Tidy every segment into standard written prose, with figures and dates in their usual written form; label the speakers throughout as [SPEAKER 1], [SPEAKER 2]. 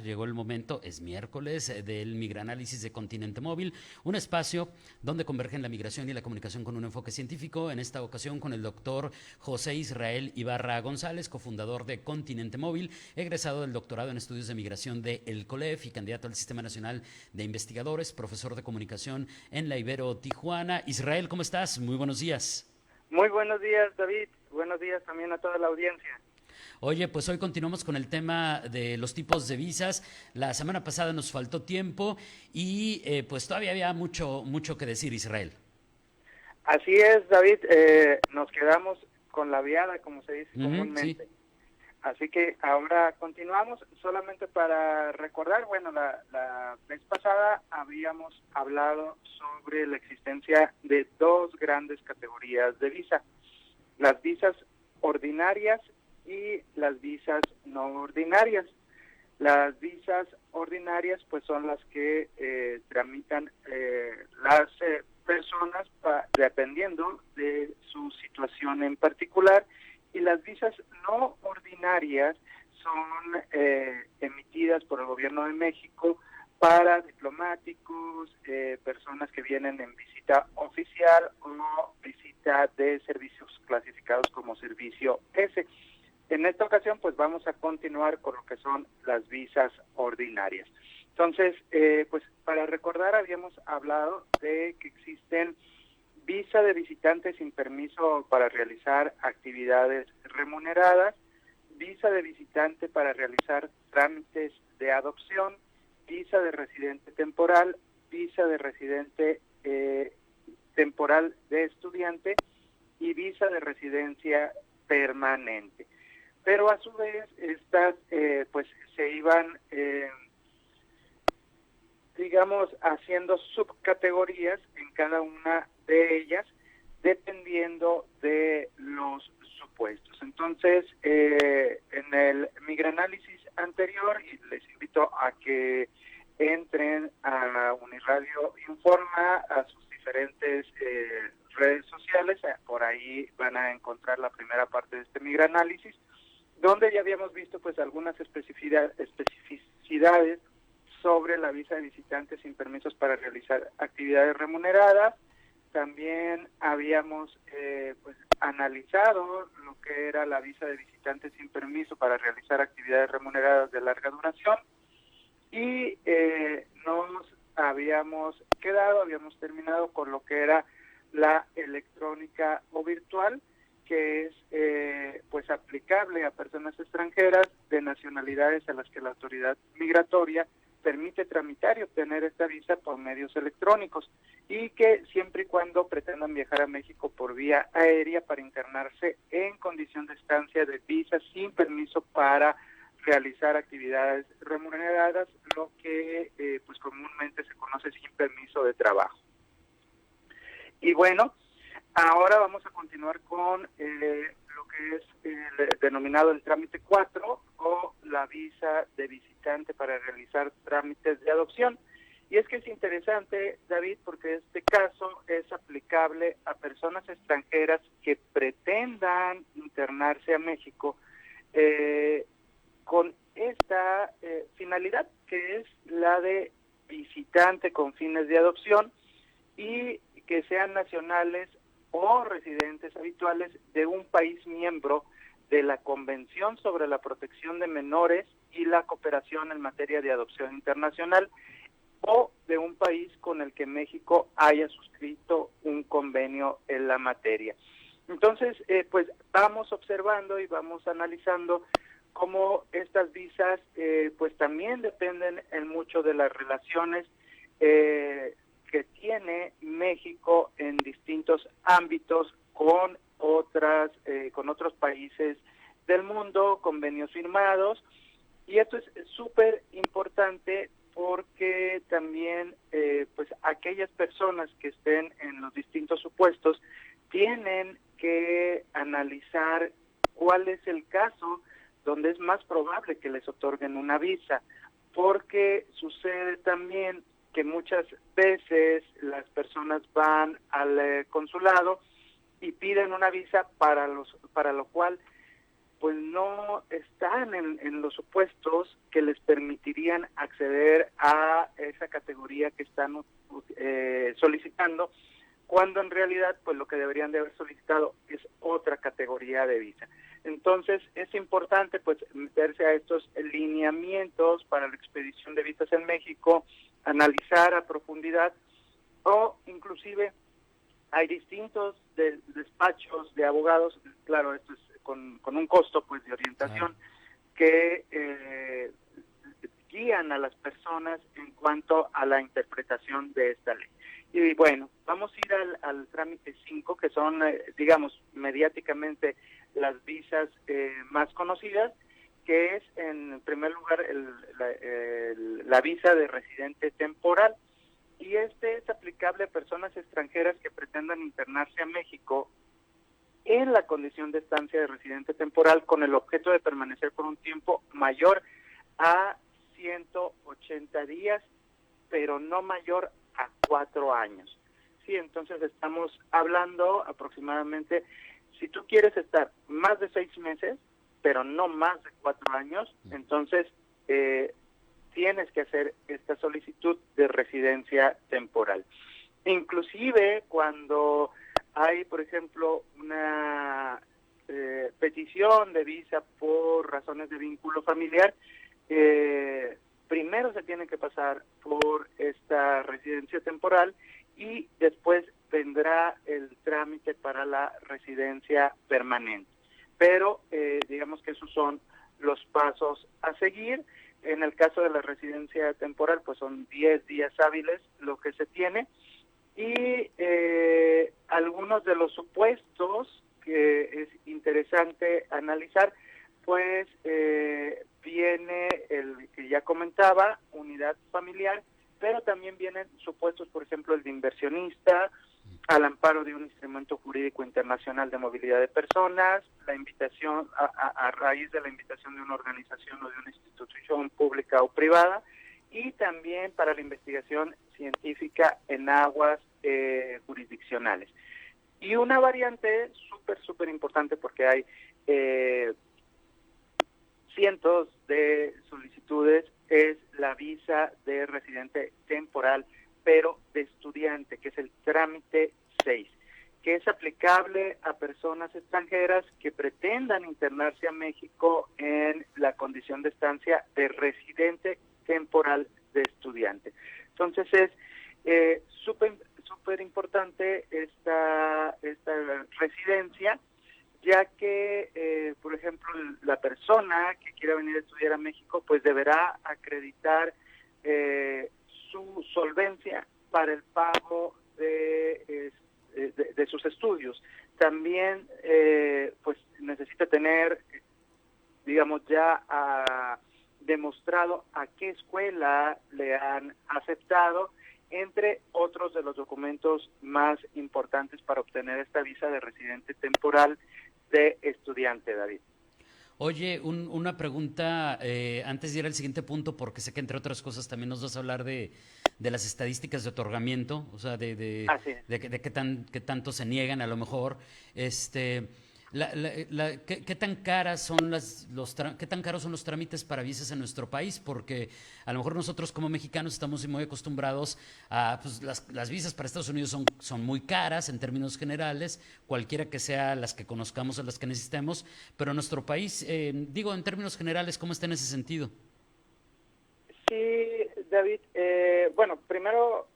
[SPEAKER 1] llegó el momento, es miércoles, del Migranálisis de Continente Móvil, un espacio donde convergen la migración y la comunicación con un enfoque científico, en esta ocasión con el doctor José Israel Ibarra González, cofundador de Continente Móvil, egresado del doctorado en estudios de migración de el COLEF y candidato al Sistema Nacional de Investigadores, profesor de comunicación en la Ibero Tijuana. Israel, ¿cómo estás? Muy buenos días.
[SPEAKER 2] Muy buenos días, David. Buenos días también a toda la audiencia.
[SPEAKER 1] Oye, pues hoy continuamos con el tema de los tipos de visas. La semana pasada nos faltó tiempo y pues todavía había mucho que decir, Israel.
[SPEAKER 2] Así es, David. Nos quedamos con la viada, como se dice
[SPEAKER 1] Sí.
[SPEAKER 2] comúnmente. Así que ahora continuamos, solamente para recordar, bueno, la vez pasada habíamos hablado sobre la existencia de dos grandes categorías de visa, las visas ordinarias y las visas no ordinarias. Las visas ordinarias pues son las que tramitan las personas dependiendo de su situación en particular, y las visas no ordinarias son emitidas por el gobierno de México para diplomáticos, personas que vienen en visita oficial o visita de servicios clasificados como servicio S. En esta ocasión, pues vamos a continuar con lo que son las visas ordinarias. Entonces, pues para recordar, habíamos hablado de que existen visa de visitante sin permiso para realizar actividades remuneradas, visa de visitante para realizar trámites de adopción, visa de residente temporal, visa de residente temporal de estudiante y visa de residencia permanente. Pero a su vez estas pues se iban digamos haciendo subcategorías en cada una de ellas dependiendo de los supuestos. Entonces en el migranálisis anterior, y les invito a que entren a Uniradio Informa, a sus diferentes redes sociales, por ahí van a encontrar la primera parte de este migranálisis, donde ya habíamos visto pues algunas especificidades sobre la visa de visitante sin permisos para realizar actividades remuneradas. También habíamos pues analizado lo que era la visa de visitante sin permiso para realizar actividades remuneradas de larga duración, y habíamos terminado con lo que era la electrónica o virtual, que es pues aplicable a personas extranjeras de nacionalidades a las que la autoridad migratoria permite tramitar y obtener esta visa por medios electrónicos, y que siempre y cuando pretendan viajar a México por vía aérea para internarse en condición de estancia de visa sin permiso para realizar actividades remuneradas, lo que pues comúnmente se conoce sin permiso de trabajo. Y bueno, ahora vamos a continuar con lo que es denominado el trámite 4 o la visa de visitante para realizar trámites de adopción. Y es que es interesante, David, porque este caso es aplicable a personas extranjeras que pretendan internarse a México con esta finalidad, que es la de visitante con fines de adopción, y que sean nacionales o residentes habituales de un país miembro de la Convención sobre la Protección de Menores y la Cooperación en materia de adopción internacional, o de un país con el que México haya suscrito un convenio en la materia. Entonces, pues vamos observando y vamos analizando cómo estas visas pues también dependen en mucho de las relaciones que tiene México en distintos ámbitos con otros países del mundo, convenios firmados, y esto es súper importante porque también pues aquellas personas que estén en los distintos supuestos tienen que analizar cuál es el caso donde es más probable que les otorguen una visa, porque sucede también que muchas veces las personas van al consulado y piden una visa para lo cual pues no están en los supuestos que les permitirían acceder a esa categoría que están solicitando, cuando en realidad pues lo que deberían de haber solicitado es otra categoría de visa. Entonces es importante pues meterse a estos lineamientos para la expedición de visas en México, analizar a profundidad, o inclusive hay distintos despachos de abogados, claro, esto es con un costo pues de orientación, que guían a las personas en cuanto a la interpretación de esta ley. Y bueno, vamos a ir al trámite 5, que son, digamos, mediáticamente las visas más conocidas, que es, en primer lugar, la visa de residente temporal. Y este es aplicable a personas extranjeras que pretendan internarse a México en la condición de estancia de residente temporal con el objeto de permanecer por un tiempo mayor a 180 días, pero no mayor a 4 años. Sí, entonces estamos hablando aproximadamente, si tú quieres estar más de 6 meses, pero no más de 4 años, entonces tienes que hacer esta solicitud de residencia temporal. Inclusive cuando hay, por ejemplo, una petición de visa por razones de vínculo familiar, primero se tiene que pasar por esta residencia temporal y después vendrá el trámite para la residencia permanente. Pero digamos que esos son los pasos a seguir. En el caso de la residencia temporal, pues son 10 días hábiles lo que se tiene, y algunos de los supuestos que es interesante analizar, pues viene el que ya comentaba, unidad familiar, pero también vienen supuestos, por ejemplo, el de inversionista, al amparo de un instrumento jurídico internacional de movilidad de personas, la invitación a raíz de la invitación de una organización o de una institución pública o privada, y también para la investigación científica en aguas jurisdiccionales. Y una variante súper importante, porque hay cientos de solicitudes, es la visa de residente temporal, pero de estudiante, que es el trámite 6, que es aplicable a personas extranjeras que pretendan internarse a México en la condición de estancia de residente temporal de estudiante. Entonces es súper importante esta residencia, ya que, por ejemplo, la persona que quiera venir a estudiar a México, pues deberá acreditar su solvencia para el pago de sus estudios. También, pues necesita tener, digamos, ya demostrado a qué escuela le han aceptado, entre otros de los documentos más importantes para obtener esta visa de residente temporal de estudiante, David.
[SPEAKER 1] Oye, una pregunta antes de ir al siguiente punto, porque sé que entre otras cosas también nos vas a hablar de las estadísticas de otorgamiento, o sea, de qué tanto se niegan a lo mejor. ¿Qué tan caras son qué tan caros son los trámites para visas en nuestro país? Porque a lo mejor nosotros como mexicanos estamos muy acostumbrados a, pues, las visas para Estados Unidos son muy caras en términos generales, cualquiera que sea las que conozcamos o las que necesitemos, pero en nuestro país, digo, en términos generales, ¿cómo está en ese sentido?
[SPEAKER 2] Sí, David, bueno, primero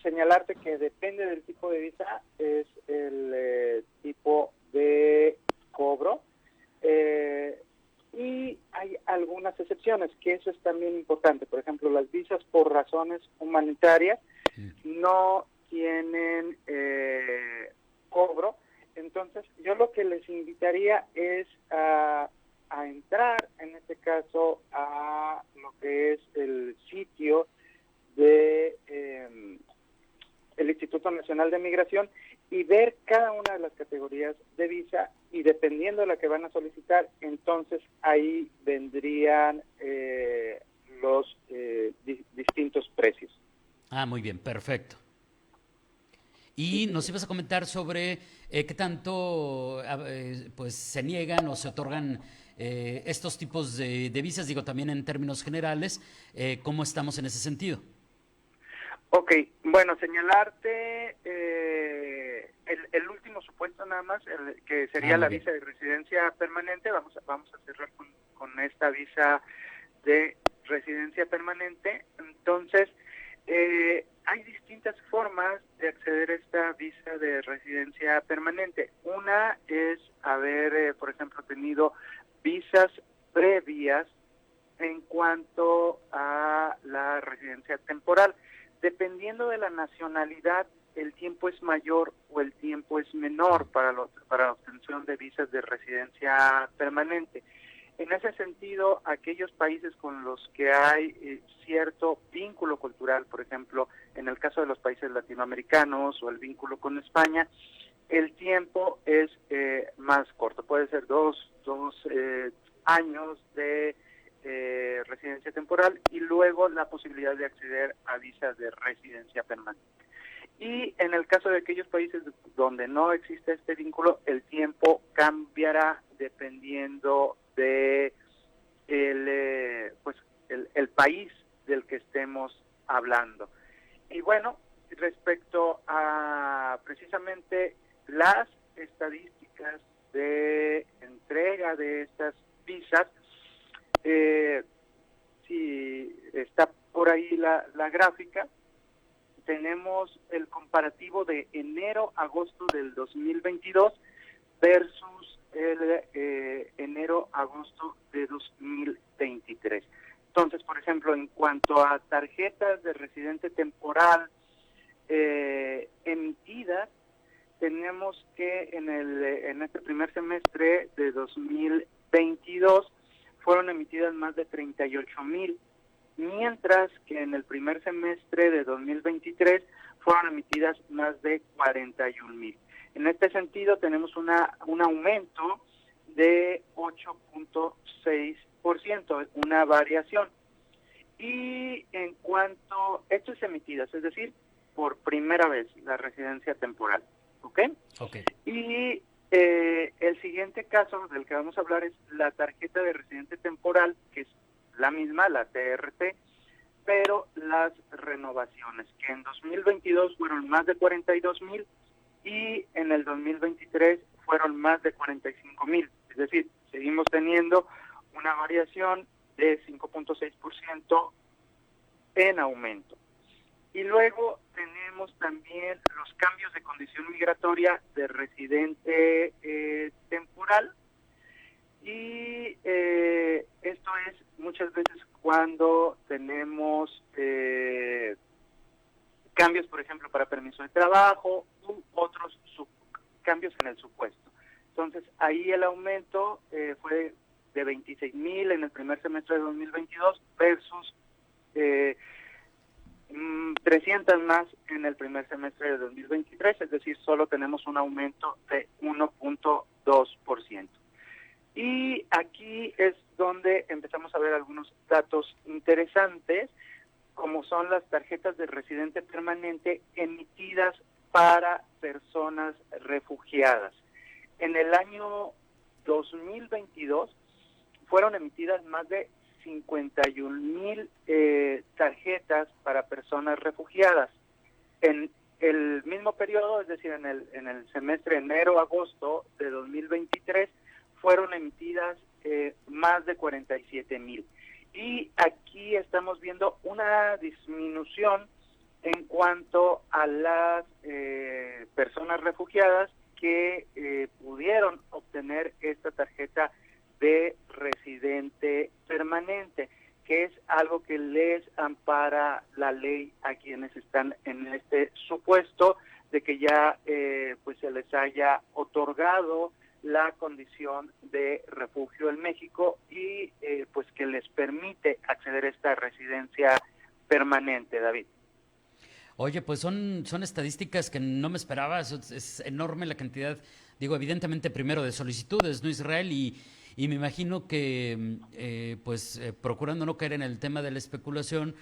[SPEAKER 2] señalarte que depende del tipo de visa, es el tipo de cobro, y hay algunas excepciones, que eso es también importante. Por ejemplo, las visas por razones humanitarias no tienen cobro. Entonces, yo lo que les invitaría es a entrar, en este caso, a lo que es el sitio de el Instituto Nacional de Migración, y ver cada una de las categorías de visa, y dependiendo de la que van a solicitar, entonces ahí vendrían los distintos precios.
[SPEAKER 1] Ah, muy bien, perfecto. Y nos ibas a comentar sobre qué tanto pues se niegan o se otorgan estos tipos de visas, digo también en términos generales, ¿cómo estamos en ese sentido?
[SPEAKER 2] Ok, bueno, señalarte el último supuesto nada más, que sería
[SPEAKER 1] Muy
[SPEAKER 2] la
[SPEAKER 1] bien.
[SPEAKER 2] visa de residencia permanente. Vamos a cerrar con esta visa de residencia permanente. Entonces, hay distintas formas de acceder a esta visa de residencia permanente. Una es haber, por ejemplo, tenido visas previas en cuanto a la residencia temporal. Dependiendo de la nacionalidad, el tiempo es mayor o el tiempo es menor para la obtención de visas de residencia permanente. En ese sentido, aquellos países con los que hay cierto vínculo cultural, por ejemplo, en el caso de los países latinoamericanos o el vínculo con España, el tiempo es más corto. Puede ser dos años de residencia temporal y luego la posibilidad de acceder a visas de residencia permanente. Y en el caso de aquellos países donde no existe este vínculo, el tiempo cambiará dependiendo de el país del que estemos hablando. Y bueno, respecto a precisamente las estadísticas de entrega de estas visas, si está por ahí la gráfica, tenemos el comparativo de enero-agosto del 2022 versus el enero-agosto de 2023. Entonces, por ejemplo, en cuanto a tarjetas de residente temporal emitidas, tenemos que en este primer semestre de 2022 fueron emitidas más de 38,000, mientras que en el primer semestre de 2023 fueron emitidas más de 41,000. En este sentido tenemos un aumento de 8.6%, una variación. Y en cuanto, esto es emitidas, es decir, por primera vez la residencia temporal, ¿ok?
[SPEAKER 1] Ok.
[SPEAKER 2] Y el siguiente caso del que vamos a hablar es la tarjeta de residente temporal, que es la misma, la TRT, pero las renovaciones, que en 2022 fueron más de 42,000 y en el 2023 fueron más de 45,000. Es decir, seguimos teniendo una variación de 5.6% en aumento. Y luego tenemos también los cambios de condición migratoria de residente temporal. Y esto es muchas veces cuando tenemos cambios, por ejemplo, para permiso de trabajo u otros cambios en el supuesto. Entonces, ahí el aumento fue de 26,000 en el primer semestre de 2022 versus 300 más en el primer semestre de 2023, es decir, solo tenemos un aumento de 1.2%. Y aquí es donde empezamos a ver algunos datos interesantes, como son las tarjetas de residente permanente emitidas para personas refugiadas. En el año 2022 fueron emitidas más de 51,000 tarjetas para personas refugiadas. En el mismo periodo, es decir, en el semestre enero-agosto de 2023, fueron emitidas más de 47,000. Y aquí estamos viendo una disminución en cuanto a las personas refugiadas que pudieron obtener esta tarjeta de residente permanente, que es algo que les ampara la ley a quienes están en este supuesto de que ya pues se les haya otorgado la condición de refugio en México y pues que les permite acceder a esta residencia permanente, David.
[SPEAKER 1] Oye, pues son estadísticas que no me esperaba, es enorme la cantidad, digo, evidentemente primero de solicitudes, ¿no, Israel? Y me imagino que, procurando no caer en el tema de la especulación,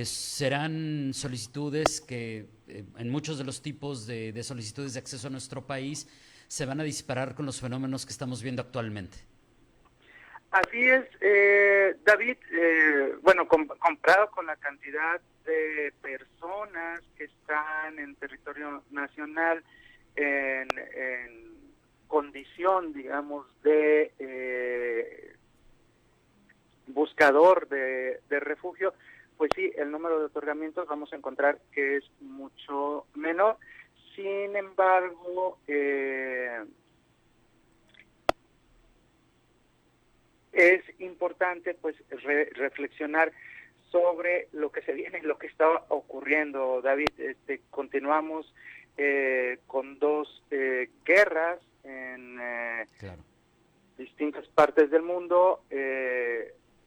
[SPEAKER 1] serán solicitudes que en muchos de los tipos de solicitudes de acceso a nuestro país se van a disparar con los fenómenos que estamos viendo actualmente.
[SPEAKER 2] Así es, David, bueno, comparado con la cantidad de personas que están en territorio nacional en condición, digamos, de buscador de refugio, pues sí, el número de otorgamientos vamos a encontrar que es mucho menor. Sin embargo, es importante pues reflexionar sobre lo que se viene y lo que está ocurriendo, David. Continuamos con dos guerras en
[SPEAKER 1] Claro.
[SPEAKER 2] distintas partes del mundo.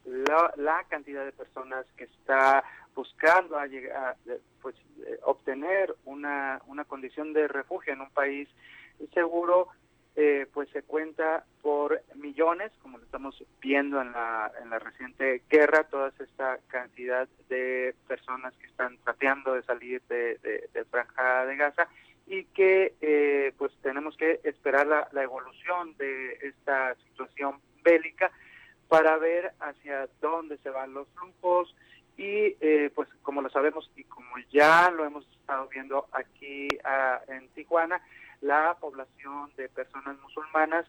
[SPEAKER 2] La cantidad de personas que está buscando a llegar, pues, obtener una condición de refugio en un país seguro, pues se cuenta por millones, como lo estamos viendo en la reciente guerra, toda esta cantidad de personas que están tratando de salir de Franja de Gaza, y que pues tenemos que esperar la evolución de esta situación bélica para ver hacia dónde se van los flujos. Y pues como lo sabemos y como ya lo hemos estado viendo aquí en Tijuana, la población de personas musulmanas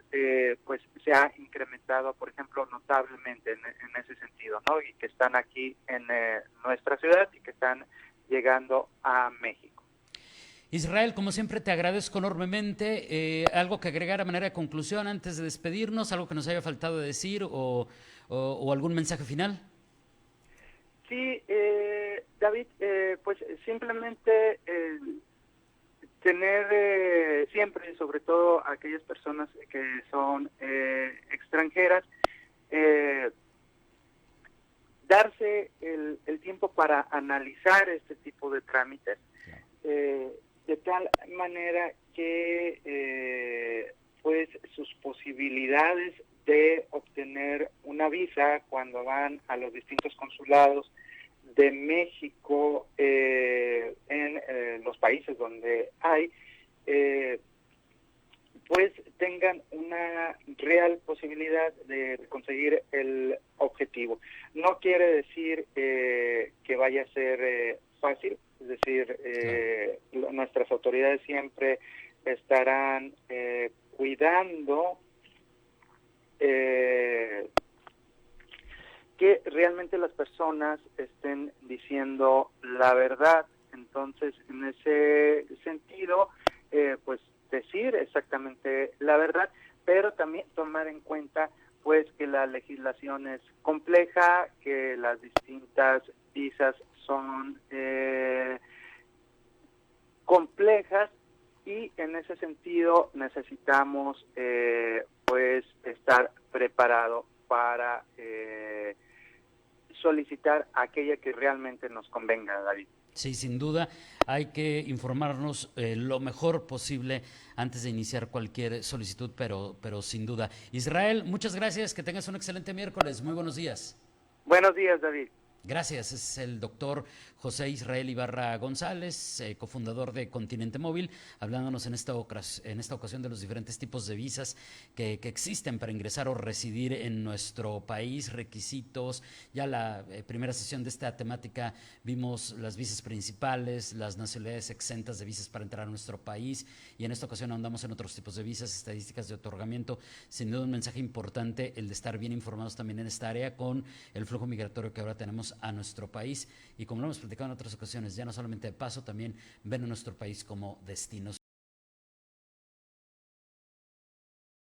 [SPEAKER 2] pues se ha incrementado, por ejemplo, notablemente en ese sentido, ¿no? Y que están aquí en nuestra ciudad y que están llegando a México.
[SPEAKER 1] Israel, como siempre, te agradezco enormemente. ¿Algo que agregar a manera de conclusión antes de despedirnos? ¿Algo que nos haya faltado decir o algún mensaje final?
[SPEAKER 2] Sí, David, pues simplemente tener siempre, sobre todo aquellas personas que son extranjeras, eh, darse el tiempo para analizar este tipo de trámites, de tal manera que pues sus posibilidades de obtener una visa cuando van a los distintos consulados de México en los países donde hay, pues tengan una real posibilidad de conseguir el objetivo. No quiere decir que vaya a ser fácil, es decir, nuestras autoridades siempre estarán cuidando que realmente las personas estén diciendo la verdad. Entonces, en ese sentido, pues decir exactamente la verdad, pero también tomar en cuenta pues que la legislación es compleja, que las distintas visas son complejas, y en ese sentido necesitamos pues estar preparado para solicitar aquella que realmente nos convenga, David.
[SPEAKER 1] Sí, sin duda, hay que informarnos lo mejor posible antes de iniciar cualquier solicitud, pero sin duda. Israel, muchas gracias, que tengas un excelente miércoles. Muy buenos días.
[SPEAKER 2] Buenos días, David.
[SPEAKER 1] Gracias, es el doctor José Israel Ibarra González, cofundador de Continente Móvil, hablándonos en esta ocasión de los diferentes tipos de visas que existen para ingresar o residir en nuestro país, requisitos. Ya la primera sesión de esta temática vimos las visas principales, las nacionalidades exentas de visas para entrar a nuestro país, y en esta ocasión ahondamos en otros tipos de visas, estadísticas de otorgamiento. Sin duda un mensaje importante el de estar bien informados también en esta área con el flujo migratorio que ahora tenemos a nuestro país, y como lo hemos platicado en otras ocasiones, ya no solamente de paso, también ven a nuestro país como destino.